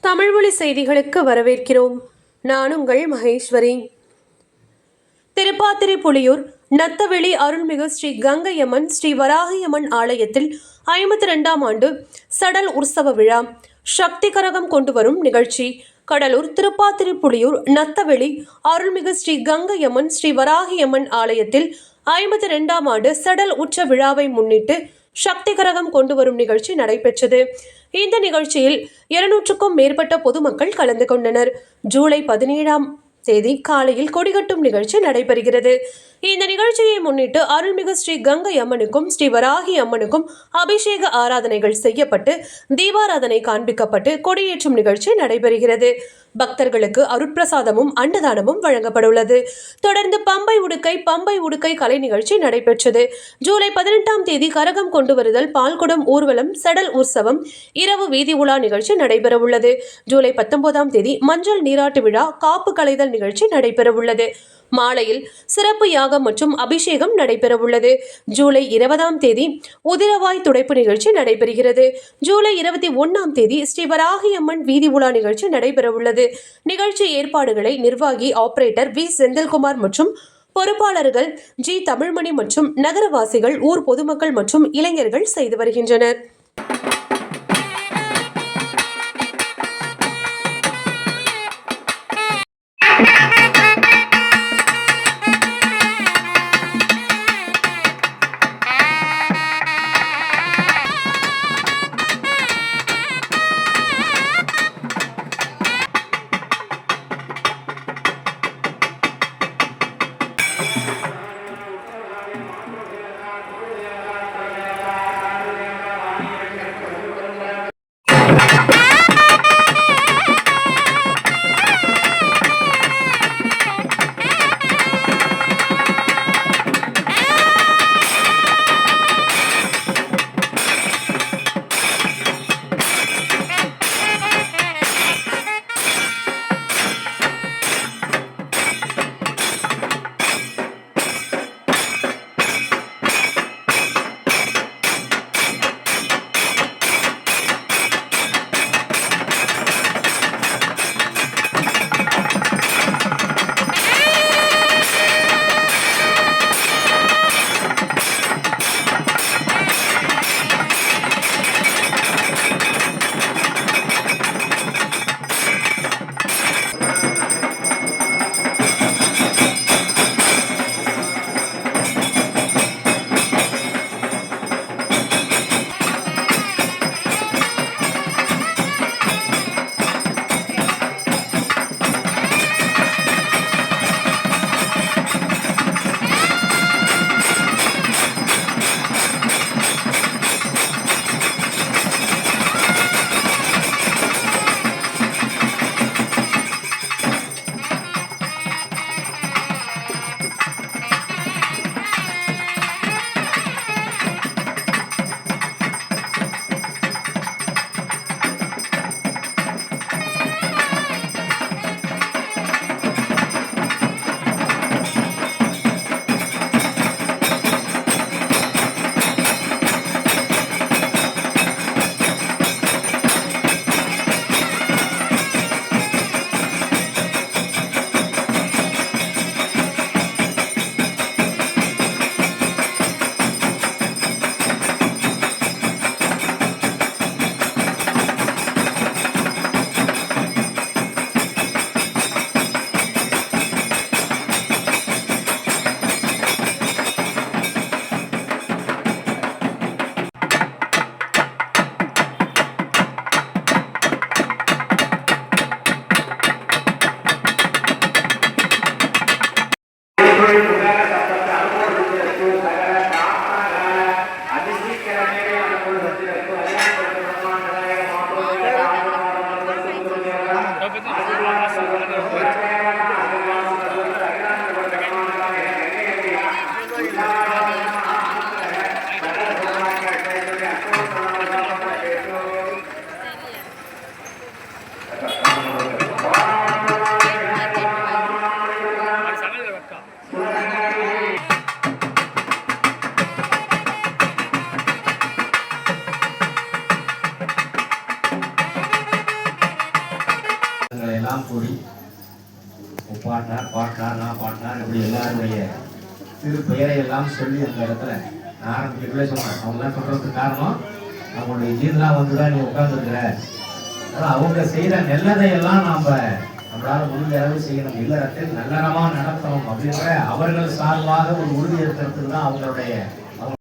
தமிழ்மொழி செய்திகளுக்கு வரவேற்கிறோம். நான் உங்கள் மகேஸ்வரி. திருப்பாத்திரைப்புலியூர் நத்தவெளி அருள்மிகு ஸ்ரீ கங்கையம்மன் ஸ்ரீ வராகியம்மன் ஆலயத்தில் 52ஆம் ஆண்டு சடல் உற்சவ விழா சக்தி கரகம் கொண்டு வரும் நிகழ்ச்சி. கடலூர் திருப்பாத்திரைப்புலியூர் நத்தவெளி அருள்மிகு ஸ்ரீ கங்கையம்மன் ஸ்ரீ வராகியம்மன் ஆலயத்தில் 52ஆம் ஆண்டு சடல் உற்சவ விழாவை முன்னிட்டு சக்தி கரகம் கொண்டு வரும் நிகழ்ச்சி நடைபெற்றது. இந்த நிகழ்ச்சியில் 200க்கும் மேற்பட்ட பொதுமக்கள் கலந்து கொண்டனர். ஜூலை 17ஆம் தேதி காலையில் கொடிகட்டும் நிகழ்ச்சி நடைபெறுகிறது. இந்த நிகழ்ச்சியை முன்னிட்டு அருள்மிகு ஸ்ரீ கங்கை அம்மனுக்கும் ஸ்ரீ வராகி அம்மனுக்கும் அபிஷேக ஆராதனைகள் செய்யப்பட்டு தீபாராதனை காண்பிக்கப்பட்டு கொடியேற்றும் நிகழ்ச்சி நடைபெறுகிறது. பக்தர்களுக்கு அருட்பிரசாதமும் அன்னதானமும் வழங்கப்பட்டுள்ளது. தொடர்ந்து பம்பை உடுக்கை கலை நிகழ்ச்சி நடைபெற்றது. ஜூலை 18ஆம் தேதி கரகம் கொண்டு வருதல், பால்குடம் ஊர்வலம், சடல் உற்சவம், இரவு வீதி உலா நிகழ்ச்சி நடைபெறவுள்ளது. ஜூலை 19ஆம் தேதி மஞ்சள் நீராட்டு விழா, காப்பு கலைதல் நிகழ்ச்சி நடைபெறவுள்ளது. மாலையில் சிறப்பு யாகம் மற்றும் அபிஷேகம் நடைபெறவுள்ளது. ஜூலை 20ஆம் தேதி உதிரவாய் துடைப்பு நிகழ்ச்சி நடைபெறுகிறது. ஜூலை 21ஆம் தேதி ஸ்ரீ வராகியம்மன் வீதி உலா நிகழ்ச்சி நடைபெறவுள்ளது. நிகழ்ச்சி ஏற்பாடுகளை நிர்வாகி ஆபரேட்டர் வி செந்தில்குமார் மற்றும் பொறுப்பாளர்கள் ஜி தமிழ்மணி மற்றும் நகரவாசிகள், ஊர் பொதுமக்கள் மற்றும் இளைஞர்கள் செய்து வருகின்றனர். எல்லாம் கூடி பாட்னார் பாட்னார் நான் பாட்னார் இப்படி எல்லாருடைய திரு பெயரை எல்லாம் சொல்லி அந்த இடத்துல நான் ஆரம்பிக்கவே சொன்னேன். அவங்களாம் சொல்றதுக்கு காரணம் அவங்களுடைய ஜீன்லாம் வந்துதான் நீ உட்கார்ந்துருக்கிற. அவங்க செய்யற நல்லதை எல்லாம் நம்மளால முடிஞ்ச அளவு செய்யணும், இல்லறத்தில் நல்லறமா நடத்தணும் அப்படின்ற அவர்கள் சார்பாக ஒரு உறுதி ஏற்படுத்துறது தான் அவங்களுடைய